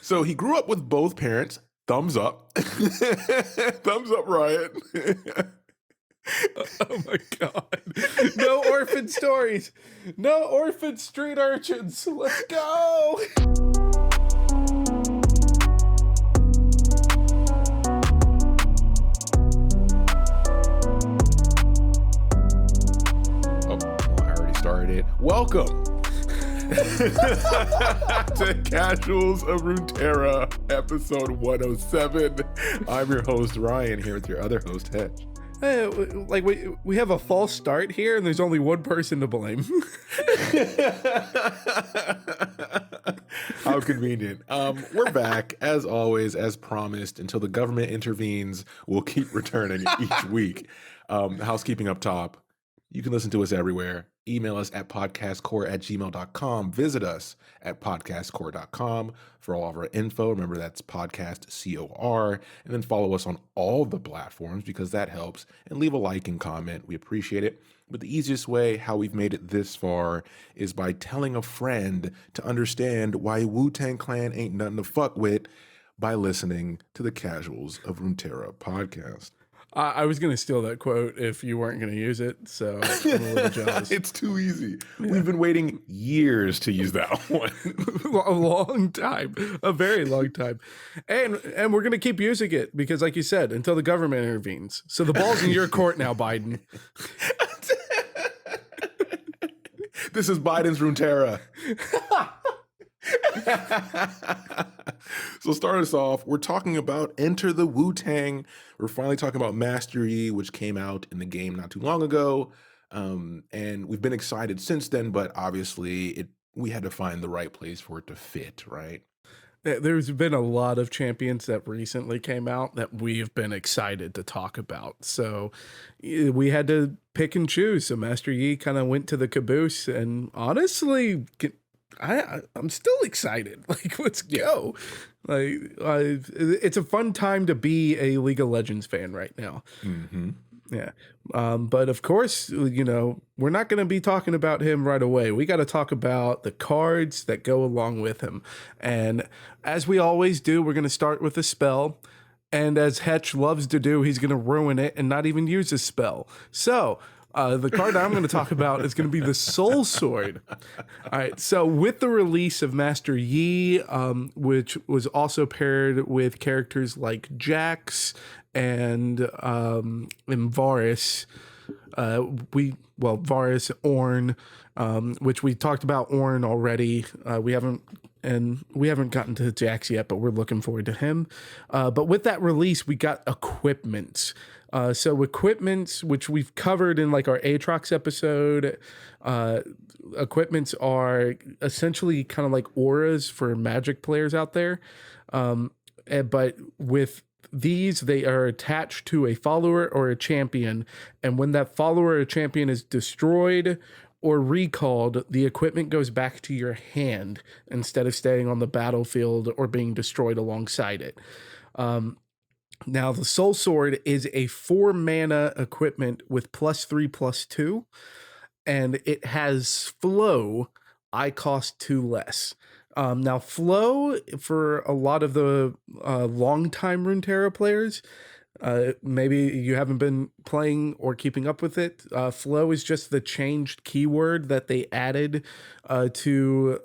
So he grew up with both parents. Thumbs up. Thumbs up, Ryan. Oh my God. No orphan stories. No orphan street urchins. Let's go. Oh, well, I already started it. Welcome to Casuals of Runeterra, episode 107. I'm your host, Ryan, here with your other host, Hedge. Hey, like we have a false start here, and there's only one person to blame. How convenient. We're back, as always, as promised. Until the government intervenes, we'll keep returning each week. Housekeeping up top. You can listen to us everywhere. Email us at podcastcore@gmail.com. Visit us at podcastcore.com for all of our info. Remember, that's podcast COR. And then follow us on all the platforms because that helps. And leave a like and comment. We appreciate it. But the easiest way how we've made it this far is by telling a friend to understand why Wu-Tang Clan ain't nothing to fuck with by listening to the Casuals of Runeterra podcast. I was going to steal that quote if you weren't going to use it, so I'm a little jealous. It's too easy. Yeah. We've been waiting years to use that one. A long time. A very long time. And we're going to keep using it because, like you said, until the government intervenes. So the ball's in your court now, Biden. This is Biden's Runeterra. So start us off. We're talking about Enter the Wu-Tang. We're finally talking about Master Yi, which came out in the game not too long ago. And we've been excited since then, but obviously we had to find the right place for it to fit, right? There's been a lot of champions that recently came out that we've been excited to talk about. So we had to pick and choose. So Master Yi kind of went to the caboose, and honestly, I'm still excited. Like, let's go. Like, it's a fun time to be a League of Legends fan right now. Mm-hmm. Yeah. But of course, we're not going to be talking about him right away. We got to talk about the cards that go along with him. And as we always do, we're going to start with a spell. And as Hetch loves to do, he's going to ruin it and not even use a spell. So the card I'm going to talk about is going to be the Soul Sword. All right. So with the release of Master Yi, which was also paired with characters like Jax and Varus, Varus, Ornn, which we talked about Ornn already. We haven't gotten to Jax yet, but we're looking forward to him. But with that release, we got equipments. So equipments, which we've covered in like our Aatrox episode, equipments are essentially kind of like auras for Magic players out there. But with these, they are attached to a follower or a champion. And when that follower or champion is destroyed or recalled, the equipment goes back to your hand instead of staying on the battlefield or being destroyed alongside it. Now, the Soul Sword is a 4-mana equipment with +3/+2, and it has flow. I cost 2 less. Now, flow, for a lot of the long-time Runeterra players, maybe you haven't been playing or keeping up with it, flow is just the changed keyword that they added to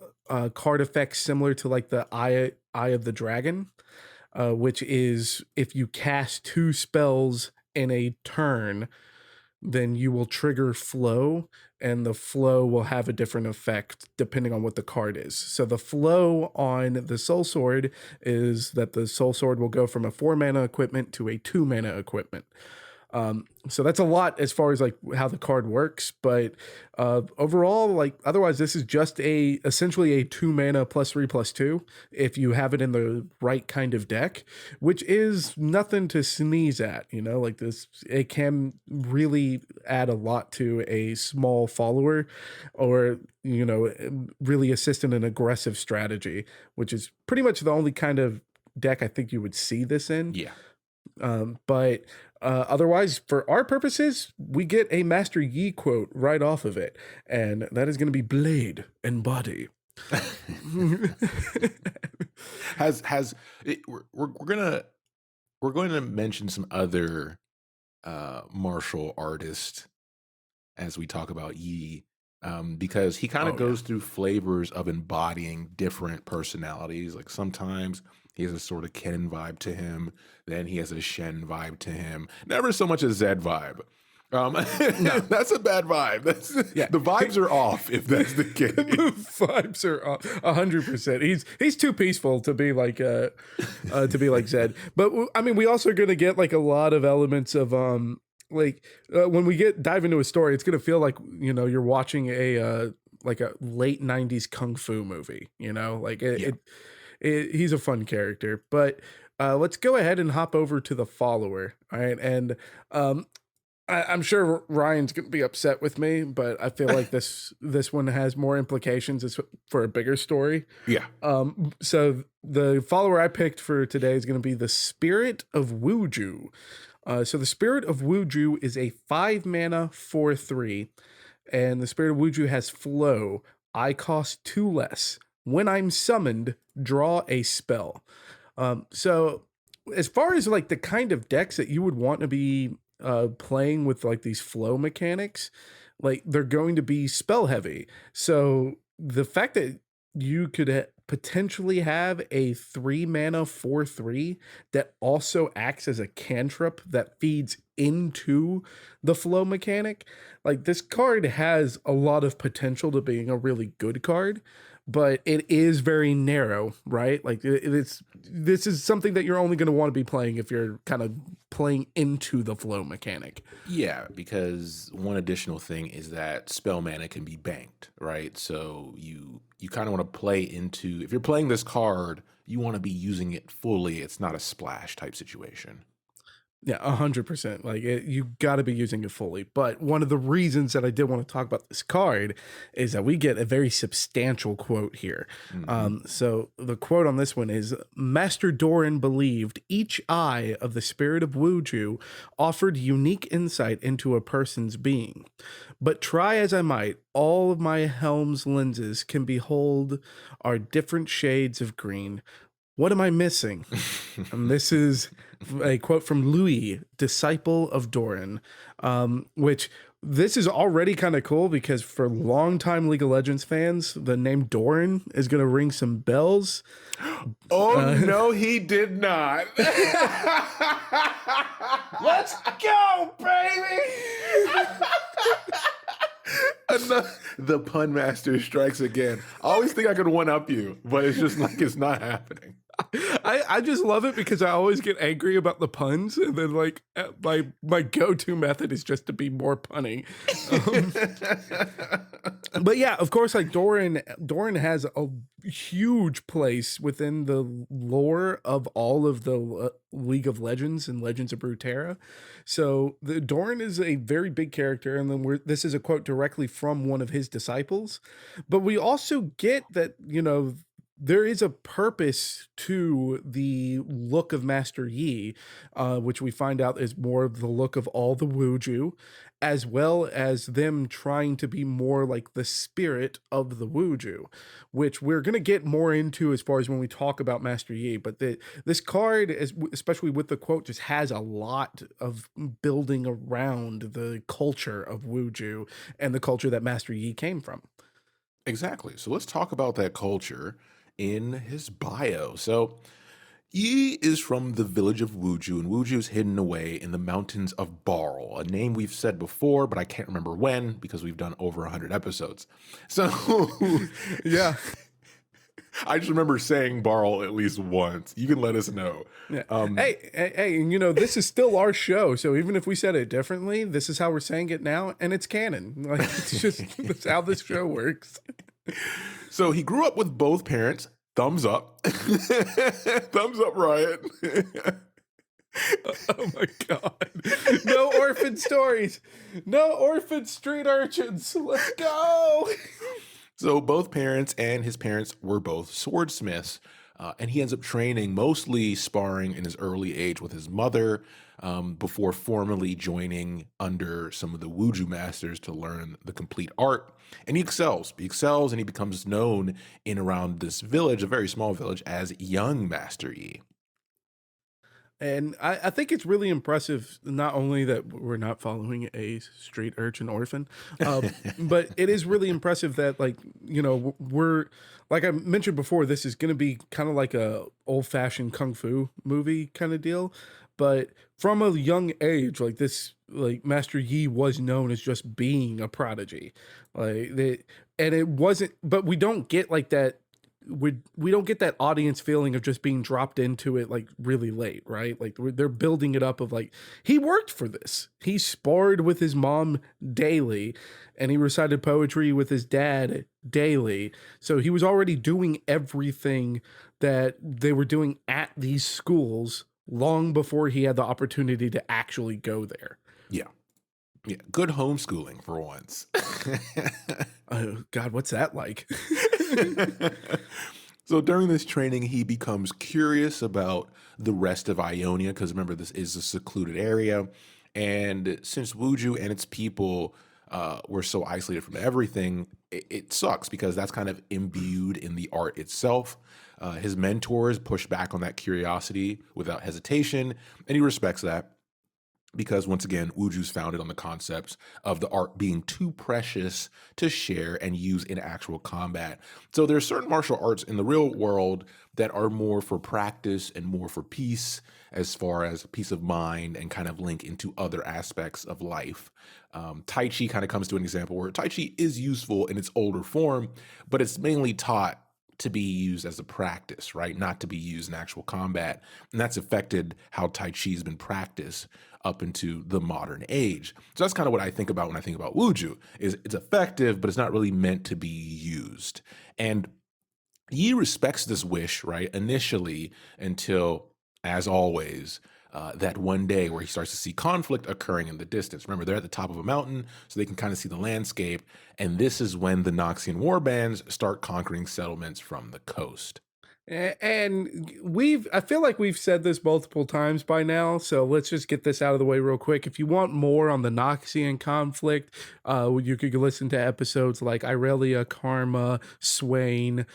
card effects similar to like the Eye of the Dragon. Which is if you cast 2 spells in a turn, then you will trigger flow, and the flow will have a different effect depending on what the card is. So the flow on the Soul Sword is that the Soul Sword will go from a 4-mana equipment to a 2-mana equipment. So that's a lot as far as like how the card works, but overall, like otherwise, this is just essentially a 2-mana +3/+2 if you have it in the right kind of deck, which is nothing to sneeze at. Like this, it can really add a lot to a small follower, or really assist in an aggressive strategy, which is pretty much the only kind of deck I think you would see this in. Yeah. But otherwise, for our purposes, we get a Master Yi quote right off of it, and that is going to be blade and body. has it, we're going to mention some other martial artists as we talk about Yi, because he kind of Oh yeah. goes through flavors of embodying different personalities. Like sometimes he has a sort of Ken vibe to him, then he has a Shen vibe to him. Never so much a Zed vibe. No. That's a bad vibe. That's Yeah. the vibes are off if that's the case. The vibes are 100%. He's too peaceful to be like Zed. But I mean, we also are gonna get like a lot of elements of when we dive into a story, it's gonna feel like you're watching like a late '90s kung fu movie. Like Yeah. he's a fun character. But let's go ahead and hop over to the follower. All right, and I'm sure Ryan's gonna be upset with me, but I feel like this one has more implications. It's for a bigger story. Yeah. So the follower I picked for today is going to be the Spirit of Wuju. So the Spirit of Wuju is a 5 mana 4/3, and the Spirit of Wuju has flow. I cost 2 less. When I'm summoned, draw a spell. So as far as like the kind of decks that you would want to be playing with like these flow mechanics, like they're going to be spell heavy. So the fact that you could potentially have a 3 mana 4/3 that also acts as a cantrip that feeds into the flow mechanic, like this card has a lot of potential to being a really good card, but it is very narrow, right? Like this is something that you're only going to want to be playing if you're kind of playing into the flow mechanic. Yeah, because one additional thing is that spell mana can be banked, right? So you kind of want to play into, if you're playing this card, you want to be using it fully. It's not a splash type situation. Yeah, 100%. Like you got to be using it fully. But one of the reasons that I did want to talk about this card is that we get a very substantial quote here. So the quote on this one is, Master Doran believed each eye of the Spirit of Wuju offered unique insight into a person's being. But try as I might, all of my helm's lenses can behold are different shades of green. What am I missing? And this is a quote from Louis, disciple of Doran, which this is already kind of cool because for longtime League of Legends fans, the name Doran is going to ring some bells. Oh, no, he did not. Let's go, baby! The pun master strikes again. I always think I could one up you, but it's just like it's not happening. I just love it because I always get angry about the puns, and then like my go-to method is just to be more punny. But yeah, of course, like Doran has a huge place within the lore of all of the League of Legends and Legends of Runeterra. So the Doran is a very big character, and then this is a quote directly from one of his disciples. But we also get that there is a purpose to the look of Master Yi, which we find out is more of the look of all the Wuju, as well as them trying to be more like the spirit of the Wuju, which we're going to get more into as far as when we talk about Master Yi. But this card, especially with the quote, just has a lot of building around the culture of Wuju and the culture that Master Yi came from. Exactly. So let's talk about that culture in his bio. So Yi is from the village of Wuju, and Wuju is hidden away in the mountains of Barl, a name we've said before, but I can't remember when because we've done over 100 episodes. So Yeah. I just remember saying Barl at least once. You can let us know. Yeah. Hey, and this is still our show, so even if we said it differently, this is how we're saying it now, and it's canon. Like it's just that's how this show works. So he grew up with both parents. Thumbs up. Thumbs up, Ryan. Oh my God. No orphan stories. No orphan street urchins. Let's go. So both parents and his parents were both swordsmiths. And he ends up training, mostly sparring in his early age with his mother, before formally joining under some of the Wuju masters to learn the complete art. And he excels. He excels and he becomes known in around this village, a very small village, as Young Master Yi. And I think it's really impressive, not only that we're not following a street urchin orphan, but it is really impressive that, like, we're, like I mentioned before, this is going to be kind of like a old fashioned kung fu movie kind of deal. But from a young age, like this, like Master Yi was known as just being a prodigy, like they, and it wasn't. But we don't get like that we don't get that audience feeling of just being dropped into it like really late, right? Like they're building it up of like he worked for this. He sparred with his mom daily and he recited poetry with his dad daily. So he was already doing everything that they were doing at these schools long before he had the opportunity to actually go there. Yeah. Yeah. Good homeschooling for once. Oh God, what's that like? So during this training, he becomes curious about the rest of Ionia because remember, this is a secluded area. And since Wuju and its people were so isolated from everything, it sucks because that's kind of imbued in the art itself. His mentors push back on that curiosity without hesitation, and he respects that because once again, Wuju's founded on the concepts of the art being too precious to share and use in actual combat. So there's certain martial arts in the real world that are more for practice and more for peace, as far as peace of mind and kind of link into other aspects of life. Tai Chi kind of comes to an example where Tai Chi is useful in its older form, but it's mainly taught to be used as a practice, right? Not to be used in actual combat. And that's affected how Tai Chi has been practiced up into the modern age. So that's kind of what I think about when I think about Wuju, is it's effective, but it's not really meant to be used. And Yi respects this wish, right, initially until, as always, that one day where he starts to see conflict occurring in the distance. Remember, they're at the top of a mountain, so they can kind of see the landscape. And this is when the Noxian warbands start conquering settlements from the coast. And I feel like we've said this multiple times by now, so let's just get this out of the way real quick. If you want more on the Noxian conflict, you could listen to episodes like Irelia, Karma, Swain,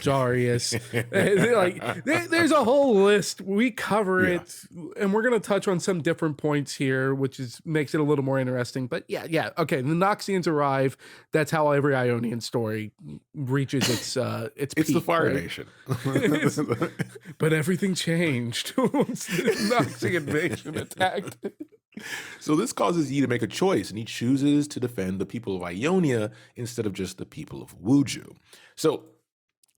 Darius. There's a whole list. We cover Yeah. it, and we're gonna touch on some different points here, which makes it a little more interesting. But yeah, okay. The Noxians arrive. That's how every Ionian story reaches its It's peak, the Fire right? Nation. But everything changed once the Nazi invasion attacked. So this causes Yi to make a choice, and he chooses to defend the people of Ionia instead of just the people of Wuju. So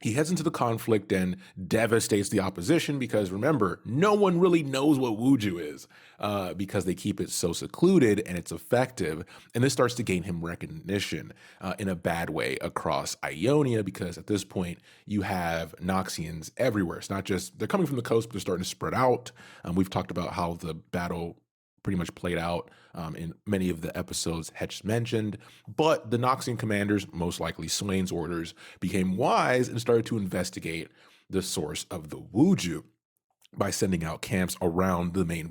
he heads into the conflict and devastates the opposition because remember, no one really knows what Wuju is because they keep it so secluded and it's effective. And this starts to gain him recognition in a bad way across Ionia because at this point you have Noxians everywhere. It's not just, they're coming from the coast, but they're starting to spread out. We've talked about how the battle pretty much played out in many of the episodes Hetch mentioned. But the Noxian commanders, most likely Swain's orders, became wise and started to investigate the source of the Wuju by sending out camps around the main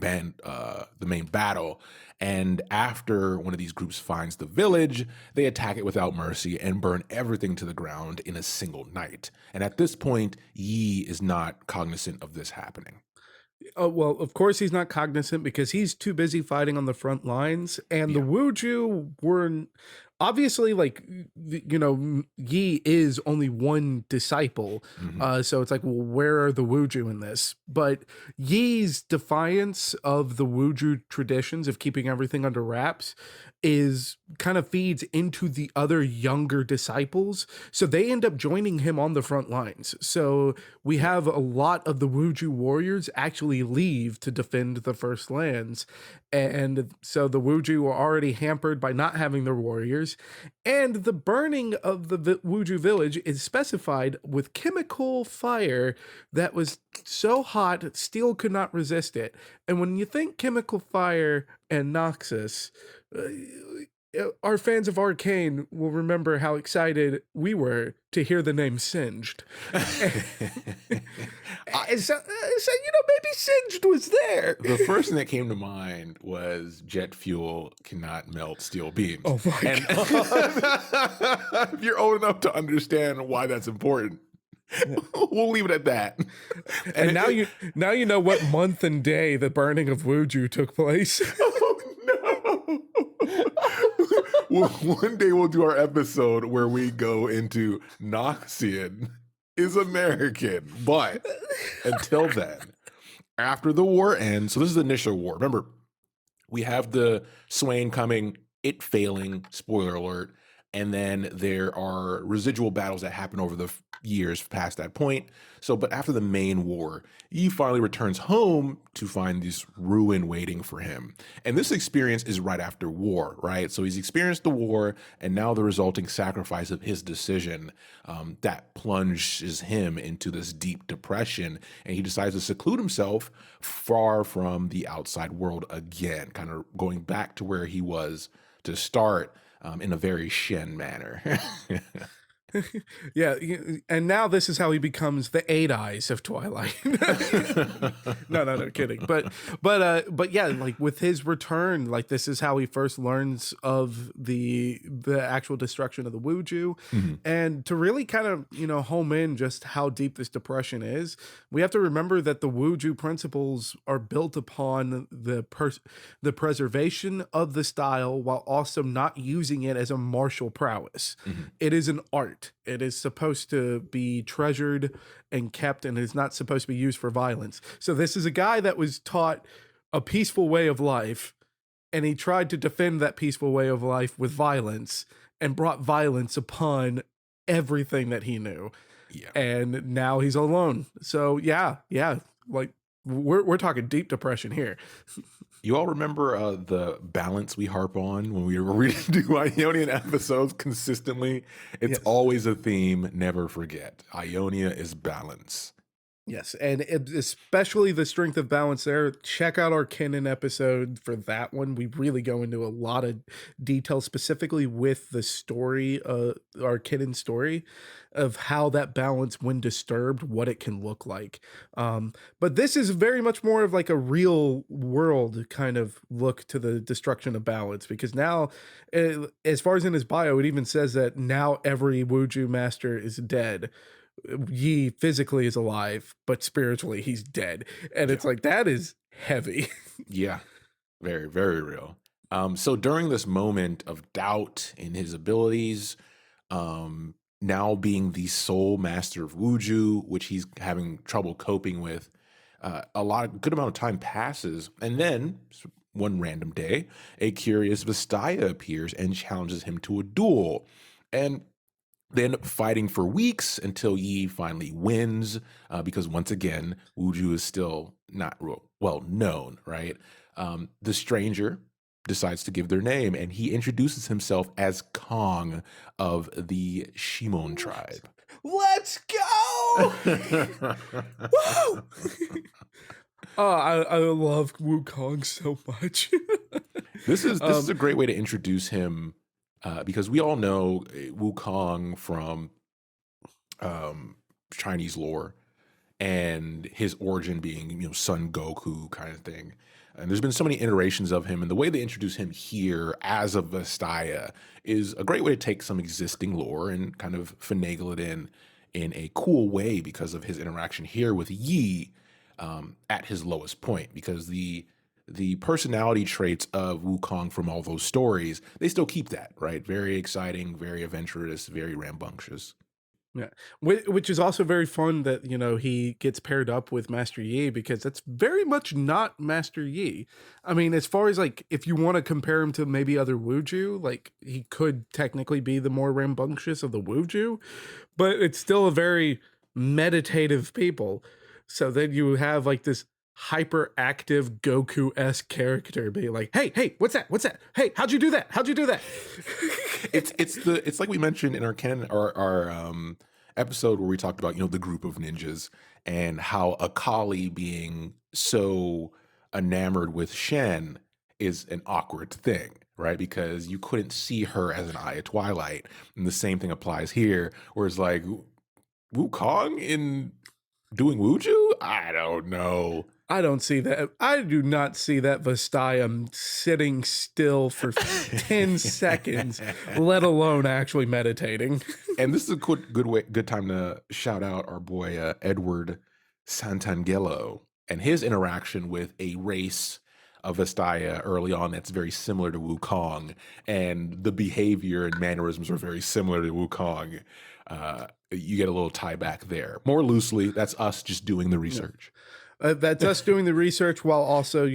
battle. And after one of these groups finds the village, they attack it without mercy and burn everything to the ground in a single night. And at this point, Yi is not cognizant of this happening. Oh, well, of course he's not cognizant because he's too busy fighting on the front lines. And the Yeah. Wuju were obviously like, Yi is only one disciple. Mhm. So it's like, well, where are the Wuju in this? But Yi's defiance of the Wuju traditions of keeping everything under wraps is kind of feeds into the other younger disciples. So they end up joining him on the front lines. So we have a lot of the Wuju warriors actually leave to defend the first lands. And so the Wuju are already hampered by not having their warriors. And the burning of the Wuju village is specified with chemical fire that was so hot, steel could not resist it. And when you think chemical fire and Noxus, uh, our fans of Arcane will remember how excited we were to hear the name Singed. And, I, so, maybe Singed was there. the first thing that came to mind was jet fuel cannot melt steel beams. Oh my And God. if you're old enough to understand why that's important, we'll leave it at that. And now you know what month and day the burning of Wuju took place. Oh no. Well, one day we'll do our episode where we go into Noxian is American. But until then, after the war ends, so this is the initial war. Remember, we have the Swain coming, it failing, spoiler alert, and then there are residual battles that happen over the years past that point. So, but after the main war, he finally returns home to find this ruin waiting for him. And this experience is right after war, right? So he's experienced the war, and now the resulting sacrifice of his decision that plunges him into this deep depression, and he decides to seclude himself far from the outside world again, kind of going back to where he was to start in a very Shen manner. Yeah, and now this is how he becomes the Eight Eyes of Twilight. No, kidding. But yeah, like with his return, like this is how he first learns of the actual destruction of the Wuju, and to really kind of home in just how deep this depression is. We have to remember that the Wuju principles are built upon the preservation of the style while also not using it as a martial prowess. It is an art. It is supposed to be treasured and kept, and is not supposed to be used for violence. So this is a guy that was taught a peaceful way of life, and he tried to defend that peaceful way of life with violence and brought violence upon everything that he knew. Yeah. And now he's alone. So yeah, like we're talking deep depression here. You all remember the balance we harp on when we do Ionian episodes consistently? It's Yes. always a theme, never forget. Ionia is balance. Yes, and especially the strength of balance there. Check out our Kennen episode for that one. We really go into a lot of detail, specifically with the story, our Kennen story, of how that balance, when disturbed, what it can look like. But this is very much more of like a real world kind of look to the destruction of balance, because now, as far as in his bio, it even says that now every Wuju master is dead. Yi physically is alive, but spiritually he's dead. And it's like, that is heavy. Yeah, very, very real. So during this moment of doubt in his abilities, now being the sole master of Wuju, which he's having trouble coping with, good amount of time passes, and then one random day, a curious Vastaya appears and challenges him to a duel. And they end up fighting for weeks until Yi finally wins, because once again, Wuju is still not well known, right? The stranger decides to give their name, and he introduces himself as Kong of the Shimon tribe. Let's go! Woo! Oh, I love Wukong so much. This is a great way to introduce him, because we all know Wukong from Chinese lore, and his origin being Son Goku kind of thing. And there's been so many iterations of him, and the way they introduce him here as a Vastaya is a great way to take some existing lore and kind of finagle it in a cool way because of his interaction here with Yi at his lowest point. Because the personality traits of Wukong from all those stories, they still keep that, right? Very exciting, very adventurous, very rambunctious. Yeah, which is also very fun that he gets paired up with Master Yi, because that's very much not Master Yi. I mean, as far as like if you want to compare him to maybe other Wuju, like he could technically be the more rambunctious of the Wuju, but it's still a very meditative people. So then you have like this hyperactive Goku-esque character being like, hey, what's that? Hey, how'd you do that? It's like we mentioned in our episode where we talked about the group of ninjas and how Akali being so enamored with Shen is an awkward thing, right? Because you couldn't see her as an Eye of Twilight. And the same thing applies here, where it's like Wukong in doing Wuju? I don't know. I don't see that. I do not see that Vestiam sitting still for 10 seconds, let alone actually meditating. And this is a good time to shout out our boy Edward Santangelo and his interaction with a race of Vestaya early on that's very similar to Wukong, and the behavior and mannerisms are very similar to Wukong. You get a little tie back there. More loosely, that's us just doing the research. That's us doing the research while also,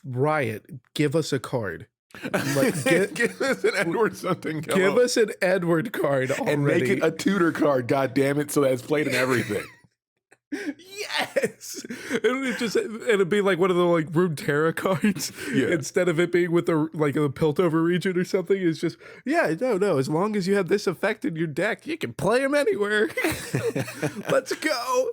Riot, give us a card. Like, give us an Edward something. Give us an Edward card already. And make it a tutor card, God damn it, so that it's played in everything. Yes, it'd be like one of the like Runeterra cards. Yeah. Instead of it being with the like a Piltover region or something, it's just no. As long as you have this effect in your deck, you can play him anywhere. Let's go.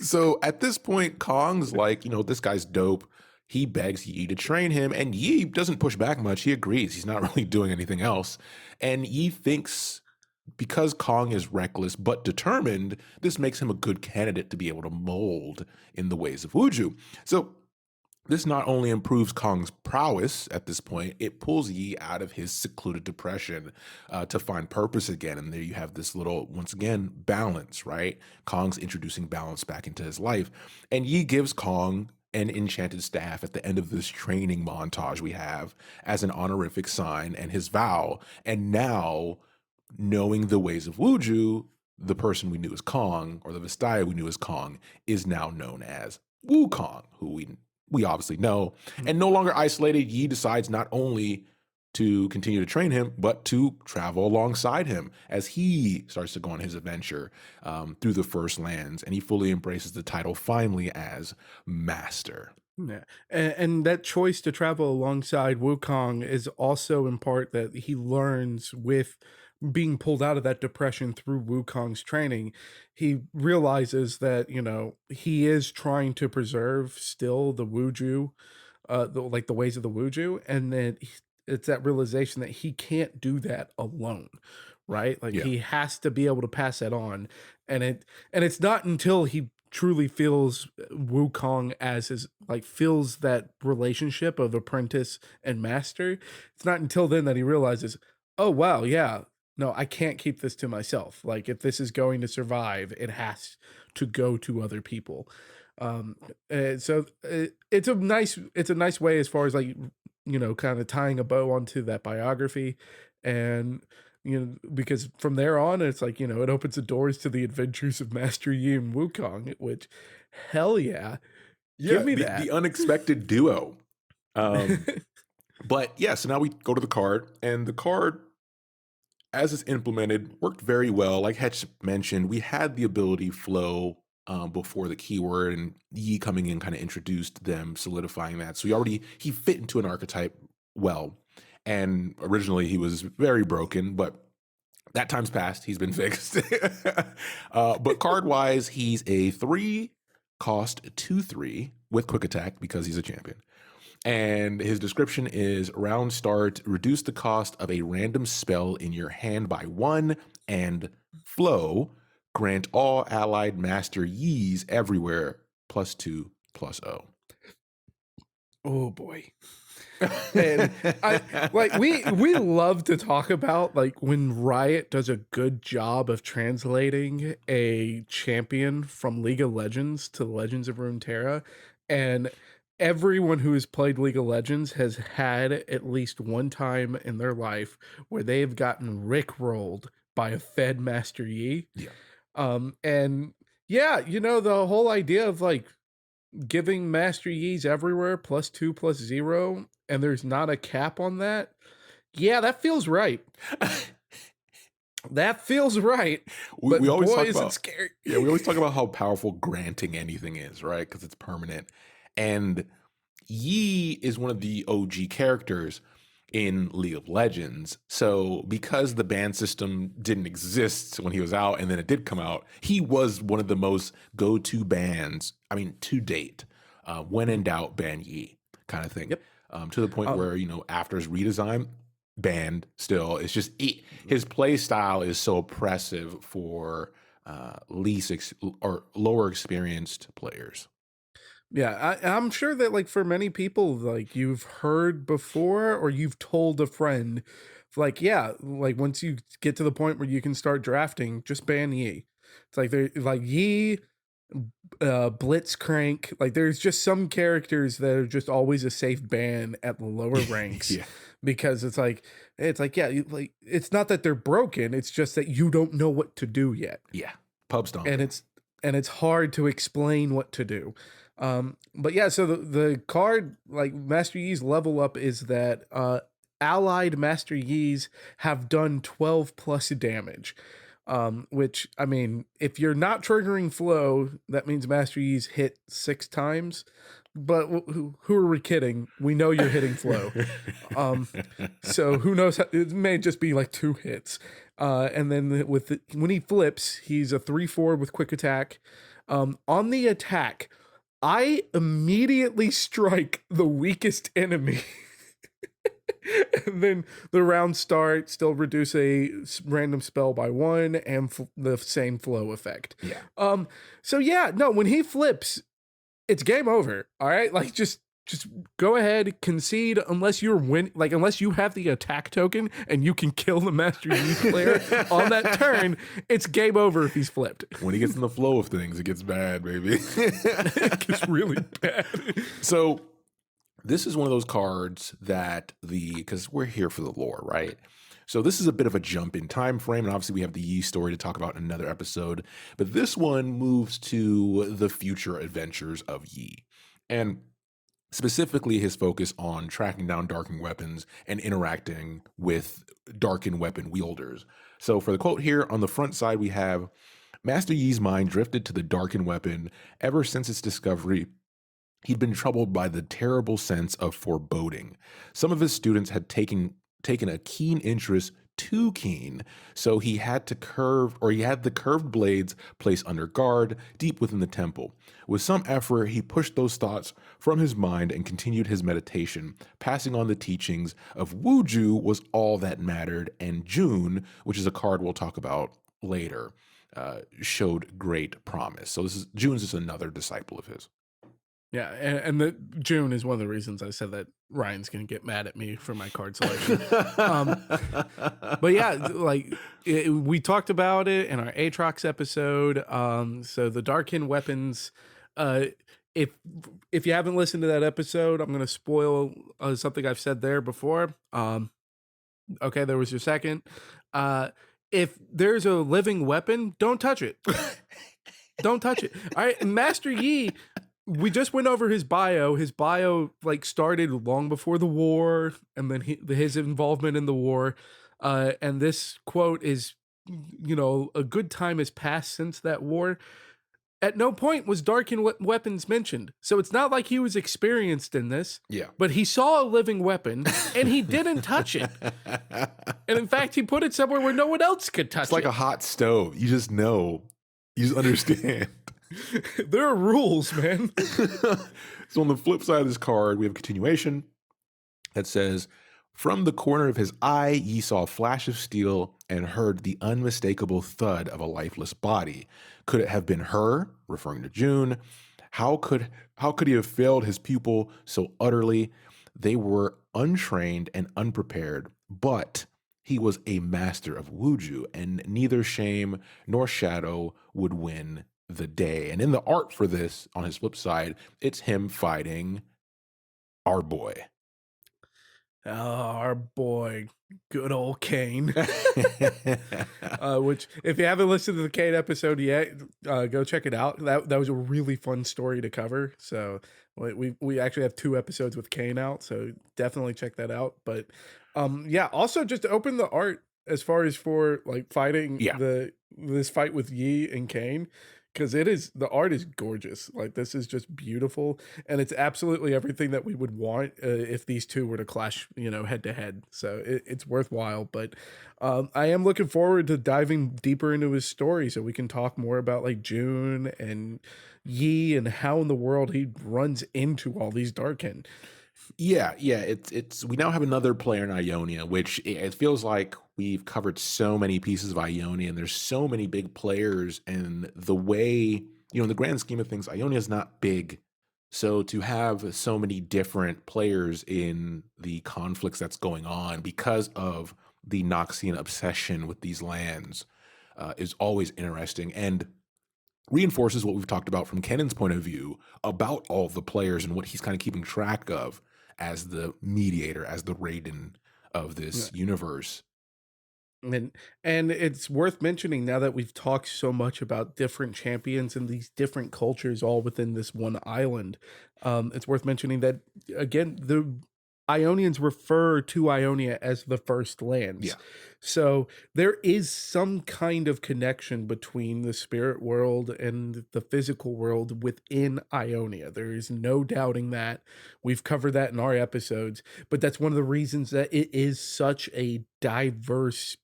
So at this point, Kong's like, this guy's dope. He begs Yi to train him, and Yi doesn't push back much. He agrees. He's not really doing anything else, and Yi thinks, because Kong is reckless but determined, this makes him a good candidate to be able to mold in the ways of Wuju. So this not only improves Kong's prowess at this point, it pulls Yi out of his secluded depression to find purpose again. And there you have this little, once again, balance, right? Kong's introducing balance back into his life. And Yi gives Kong an enchanted staff at the end of this training montage we have as an honorific sign and his vow. And now, knowing the ways of Wuju, the person we knew as Kong, or the Vestaya we knew as Kong, is now known as Wukong, who we obviously know. And no longer isolated, Yi decides not only to continue to train him, but to travel alongside him as he starts to go on his adventure through the First Lands, and he fully embraces the title finally as Master. Yeah. And that choice to travel alongside Wukong is also in part that he learns with being pulled out of that depression through Wukong's training. He realizes that, he is trying to preserve still the Wuju, the ways of the Wuju, and then it's that realization that he can't do that alone, right? Like he has to be able to pass that on. And it's not until he truly feels Wukong as his, feels that relationship of apprentice and master. It's not until then that he realizes, oh wow, yeah, no, I can't keep this to myself. Like, if this is going to survive, it has to go to other people. So it's a nice way as far as kind of tying a bow onto that biography, and because from there on it's like, it opens the doors to the adventures of Master Yi and Wukong, which hell yeah, give me that. The unexpected duo. But yeah, so now we go to the card, and the card, as it's implemented, worked very well. Like Hetch mentioned, we had the ability flow before the keyword, and Yi coming in kind of introduced them, solidifying that. So he fit into an archetype well. And originally he was very broken, but that time's passed. He's been fixed. But card-wise, he's a 3-cost 2/3 with quick attack because he's a champion. And his description is: round start, reduce the cost of a random spell in your hand by 1, and flow, grant all allied master Yis everywhere +2/+0. Oh boy. And we love to talk about when Riot does a good job of translating a champion from League of Legends to Legends of Runeterra, and everyone who has played League of Legends has had at least one time in their life where they've gotten rickrolled by a fed Master Yi. Yeah. And yeah, the whole idea of giving Master Yis everywhere +2/+0, and there's not a cap on that. Yeah, that feels right. That feels right. But we always boy, talk is about, it scary. Yeah, we always talk about how powerful granting anything is, right? Because it's permanent. And Yi is one of the OG characters in League of Legends. So because the ban system didn't exist when he was out, and then it did come out, he was one of the most go-to bans, to date. When in doubt, ban Yi kind of thing. Yep. To the point where, after his redesign, banned still. It's just his play style is so oppressive for or lower experienced players. Yeah, I'm sure that like for many people, like you've heard before or you've told a friend, like yeah, like once you get to the point where you can start drafting, just ban Yi. It's like they're like Yi, Blitzcrank. Like there's just some characters that are just always a safe ban at the lower ranks Yeah. because it's like yeah, like it's not that they're broken, it's just that you don't know what to do yet. Yeah. Pub And stomping. it's hard to explain what to do. But yeah, so the card like Master Yi's level up is that allied Master Yi's have done 12 plus damage. Which I mean, if you're not triggering flow, that means Master Yi's hit 6 times. But who are we kidding? We know you're hitting flow. So who knows? It may just be like 2 hits. And then when he flips, he's a 3/4 with quick attack. On the attack, I immediately strike the weakest enemy. And then the round start, still reduce a random spell by 1 and the same flow effect. Yeah. So yeah, no, when he flips, it's game over. All right, like just go ahead, concede unless unless you have the attack token and you can kill the Master Yi player on that turn, it's game over if he's flipped. When he gets in the flow of things, it gets bad, baby. It gets really bad. So this is one of those cards that because we're here for the lore, right? So this is a bit of a jump in time frame, and obviously we have the Yi story to talk about in another episode. But this one moves to the future adventures of Yi, and specifically his focus on tracking down darkened weapons and interacting with darkened weapon wielders. So for the quote here, on the front side we have, Master Yi's mind drifted to the darkened weapon ever since its discovery. He'd been troubled by the terrible sense of foreboding. Some of his students had taken a keen interest, too keen, so he had the curved blades placed under guard deep within the temple. With some effort, he pushed those thoughts from his mind and continued his meditation, passing on the teachings of Wuju was all that mattered, and June, which is a card we'll talk about later, showed great promise. So June's just another disciple of his. Yeah, and the June is one of the reasons I said that Ryan's gonna get mad at me for my card selection. But yeah, like we talked about it in our Aatrox episode. So the Darkin weapons. If you haven't listened to that episode, I'm gonna spoil something I've said there before. Okay, there was your second. If there's a living weapon, don't touch it. Don't touch it. All right, Master Yi. We just went over his bio. His bio like started long before the war, and then his involvement in the war. And this quote is, a good time has passed since that war. At no point was darkened weapons mentioned, so it's not like he was experienced in this. Yeah, but he saw a living weapon and he didn't touch it. And in fact, he put it somewhere where no one else could touch it. It's like a hot stove. You just know. You just understand. There are rules, man. So on the flip side of this card, we have a continuation that says, from the corner of his eye, Yi saw a flash of steel and heard the unmistakable thud of a lifeless body. Could it have been her, referring to June? How could he have failed his pupil so utterly? They were untrained and unprepared, but he was a master of Wuju, and neither shame nor shadow would win the day. And in the art for this, on his flip side, it's him fighting our boy. Oh, our boy, good old Kane. Which, if you haven't listened to the Kane episode yet, go check it out. That was a really fun story to cover. So we actually have 2 episodes with Kane out, so definitely check that out. But yeah, also just to open the art as far as for like fighting this fight with Yi and Kane. Because the art is gorgeous. Like, this is just beautiful. And it's absolutely everything that we would want if these two were to clash, head to head. So it's worthwhile. But I am looking forward to diving deeper into his story so we can talk more about, like, June and Yi and how in the world he runs into all these Darkin. Yeah. It's we now have another player in Ionia, which it feels like we've covered so many pieces of Ionia, and there's so many big players, and the way, in the grand scheme of things, Ionia is not big. So to have so many different players in the conflicts that's going on because of the Noxian obsession with these lands is always interesting and reinforces what we've talked about from Kennan's point of view about all the players and what he's kind of keeping track of as the mediator, as the Raiden of Yeah. this universe. And it's worth mentioning now that we've talked so much about different champions and these different cultures all within this one island. It's worth mentioning that again, the Ionians refer to Ionia as the first lands. Yeah. So there is some kind of connection between the spirit world and the physical world within Ionia. There is no doubting that. We've covered that in our episodes, but that's one of the reasons that it is such a diverse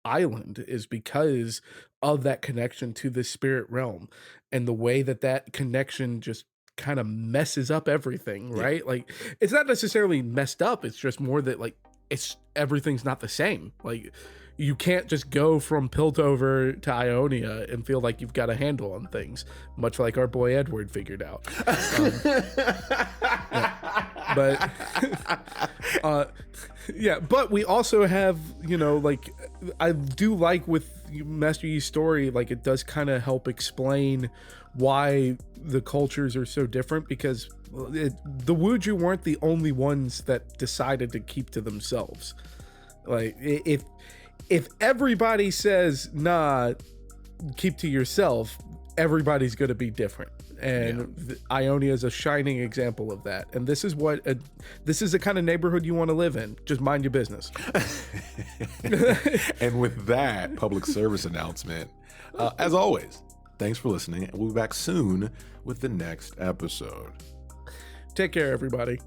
island is because of that connection to the spirit realm and the way that that connection just kind of messes up everything, Yeah. right? Like it's not necessarily messed up, it's just more that like it's everything's not the same. Like you can't just go from Piltover to Ionia and feel like you've got a handle on things, much like our boy Edward figured out. But yeah, but we also have, like I do like with Master Yi's story, like it does kind of help explain why the cultures are so different because the Wuju weren't the only ones that decided to keep to themselves. Like if everybody says nah, keep to yourself, everybody's going to be different. And Ionia is a shining example of that. And this is this is the kind of neighborhood you want to live in. Just mind your business. And with that public service announcement, as always, thanks for listening. And we'll be back soon with the next episode. Take care, everybody.